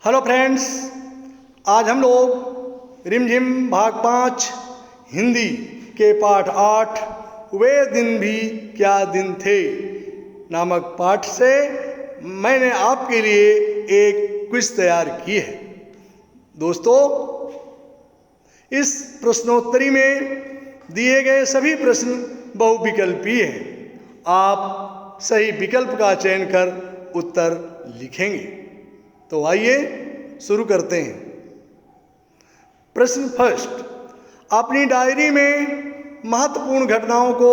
Hello friends, आज हम लोग रिमझिम भाग 5 हिंदी के पाठ 8 वे दिन भी क्या दिन थे नामक पाठ से मैंने आपके लिए एक क्विज तैयार की है। दोस्तों, इस प्रश्नोत्तरी में दिए गए सभी प्रश्न बहुविकल्पीय हैं। आप सही विकल्प का चयन कर उत्तर लिखेंगे। तो आइए शुरू करते हैं। प्रश्न फर्स्ट, अपनी डायरी में महत्वपूर्ण घटनाओं को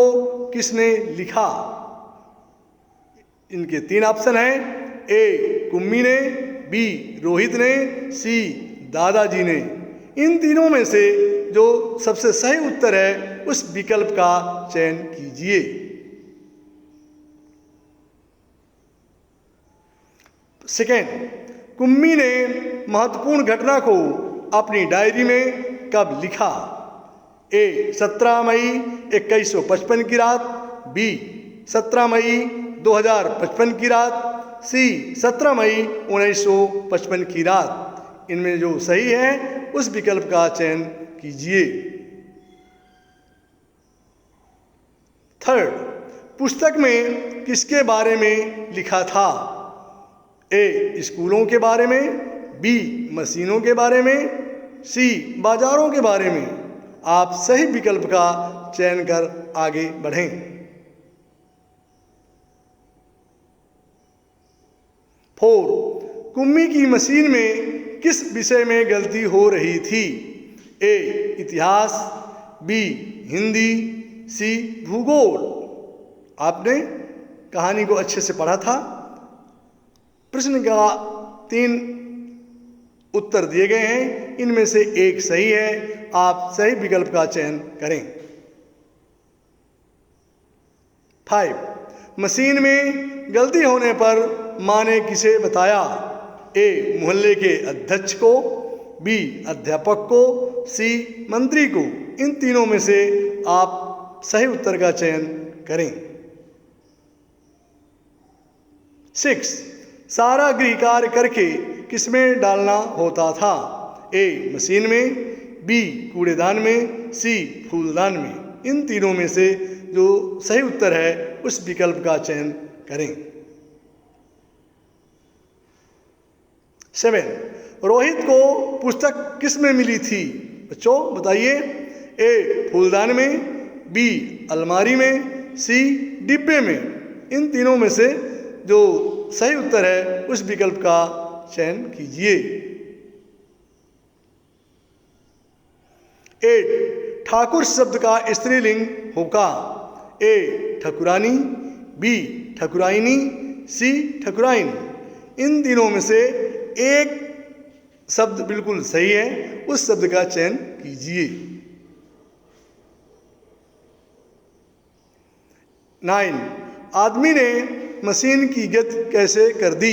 किसने लिखा? इनके 3 ऑप्शन हैं। ए कुम्मी ने, बी रोहित ने, सी दादाजी ने। इन तीनों में से जो सबसे सही उत्तर है उस विकल्प का चयन कीजिए। सेकेंड, कुम्मी ने महत्वपूर्ण घटना को अपनी डायरी में कब लिखा? ए 17 मई 2155 की रात, बी 17 मई 2055 की रात, सी 17 मई 1955 की रात। इनमें जो सही है उस विकल्प का चयन कीजिए। थर्ड, पुस्तक में किसके बारे में लिखा था? ए स्कूलों के बारे में, बी मशीनों के बारे में, सी बाजारों के बारे में। आप सही विकल्प का चयन कर आगे बढ़ें। फोर, कुम्मी की मशीन में किस विषय में गलती हो रही थी? ए इतिहास, बी हिंदी, सी भूगोल। आपने कहानी को अच्छे से पढ़ा था। प्रश्न का 3 उत्तर दिए गए हैं, इनमें से एक सही है। आप सही विकल्प का चयन करें। 5, मशीन में गलती होने पर मां ने किसे बताया? ए मोहल्ले के अध्यक्ष को, बी अध्यापक को, सी मंत्री को। इन तीनों में से आप सही उत्तर का चयन करें। 6, सारा गृह कार्य करके किसमें डालना होता था? ए मशीन में, बी कूड़ेदान में, सी फूलदान में। इन तीनों में से जो सही उत्तर है उस विकल्प का चयन करें। 7, रोहित को पुस्तक किस में मिली थी? बच्चों बताइए। ए फूलदान में, बी अलमारी में, सी डिब्बे में। इन तीनों में से जो सही उत्तर है उस विकल्प का चयन कीजिए। 8, ठाकुर शब्द का स्त्रीलिंग होगा? ए ठकुरानी, बी ठकुराइनी, सी ठकुराइन। इन तीनों में से एक शब्द बिल्कुल सही है, उस शब्द का चयन कीजिए। 9, आदमी ने मशीन की गति कैसे कर दी?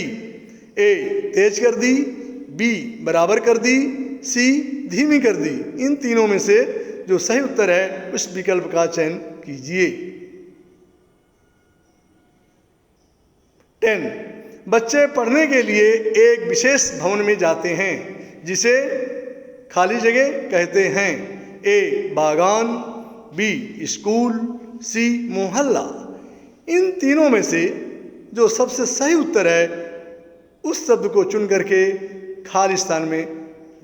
ए तेज कर दी, बी बराबर कर दी, सी धीमी कर दी। इन तीनों में से जो सही उत्तर है उस विकल्प का चयन कीजिए। 10, बच्चे पढ़ने के लिए एक विशेष भवन में जाते हैं जिसे खाली जगह कहते हैं। ए बागान, बी स्कूल, सी मोहल्ला। इन तीनों में से जो सबसे सही उत्तर है उस शब्द को चुन करके खाली स्थान में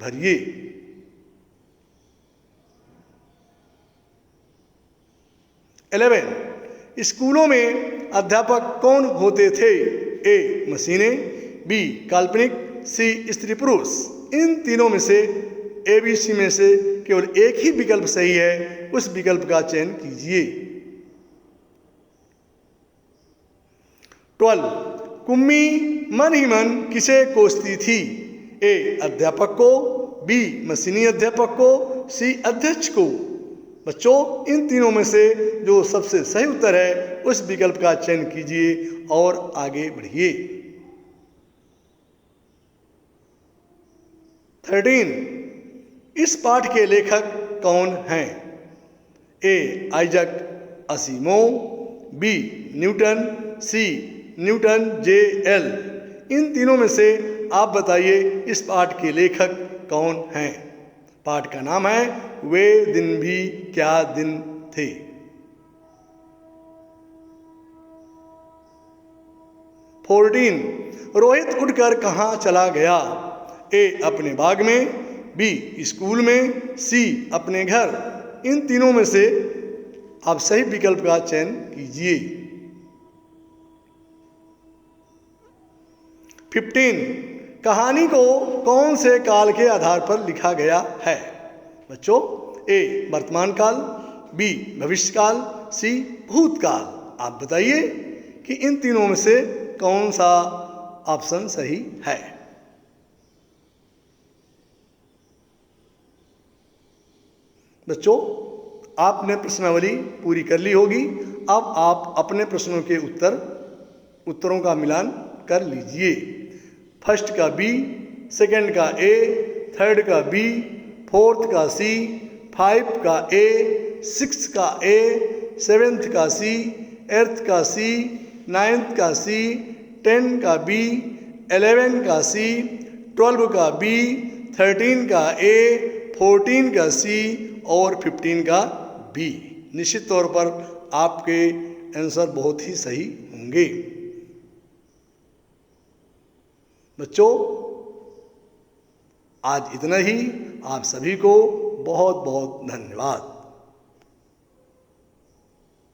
भरिए। 11, स्कूलों में अध्यापक कौन होते थे? ए मशीनें, बी काल्पनिक, सी स्त्री पुरुष। इन तीनों में से ABC में से केवल एक ही विकल्प सही है, उस विकल्प का चयन कीजिए। 12, कुम्मी मन ही मन किसे कोसती थी? ए अध्यापक को, बी मशीनी अध्यापक को, सी अध्यक्ष को। बच्चों, इन तीनों में से जो सबसे सही उत्तर है उस विकल्प का चयन कीजिए और आगे बढ़िए। 13, इस पाठ के लेखक कौन हैं? ए आइजक असीमोव, बी न्यूटन, सी न्यूटन JL। इन तीनों में से आप बताइए इस पाठ के लेखक कौन हैं। पाठ का नाम है वे दिन भी क्या दिन थे। फोर्टीन, रोहित उठकर कहाँ चला गया। ए अपने बाग में, बी स्कूल में, सी अपने घर। इन तीनों में से आप सही विकल्प का चयन कीजिए। 15, कहानी को कौन से काल के आधार पर लिखा गया है। बच्चों, ए वर्तमान काल, बी भविष्य काल, सी भूतकाल। आप बताइए कि इन तीनों में से कौन सा ऑप्शन सही है। बच्चों, आपने प्रश्नावली पूरी कर ली होगी। अब आप अपने प्रश्नों के उत्तरों का मिलान कर लीजिए। फर्स्ट का बी, सेकंड का ए, थर्ड का बी, फोर्थ का सी, 5 का ए, 6 का ए, 7th का सी, 8th का सी, 9th का सी, 10 का बी, 11 का सी, 12 का बी, 13 का ए, 14 का सी और 15 का बी। निश्चित तौर पर आपके आंसर बहुत ही सही होंगे। बच्चों, आज इतना ही। आप सभी को बहुत बहुत धन्यवाद।